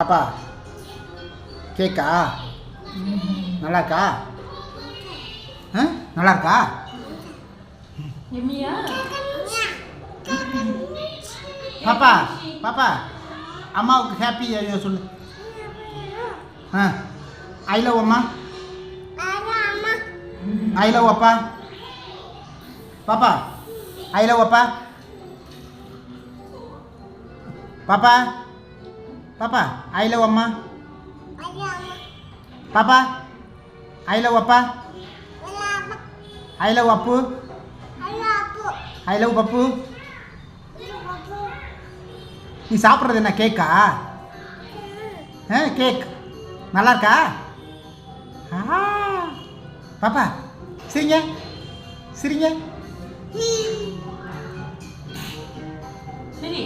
பாப்பா கேக்கா நல்லா இருக்கா? நல்லா இருக்கா? பாப்பா பாப்பா அம்மாவுக்கு ஹாப்பி சொல்லு. ஐ லவ் அம்மா. ஐ லவ் அப்பா. பாப்பா ஐ லவ் அப்பா. பாப்பா பாப்பா ஐ லவ் அம்மா. பாப்பா ஐ லவ் அப்பா. ஐ லவ் அப்பு. ஐ லவ் பப்பு. நீ சாப்பிட்றது என்ன கேக்கா? கேக் நல்லா இருக்கா? பாப்பா சரிங்க சரிங்க சரி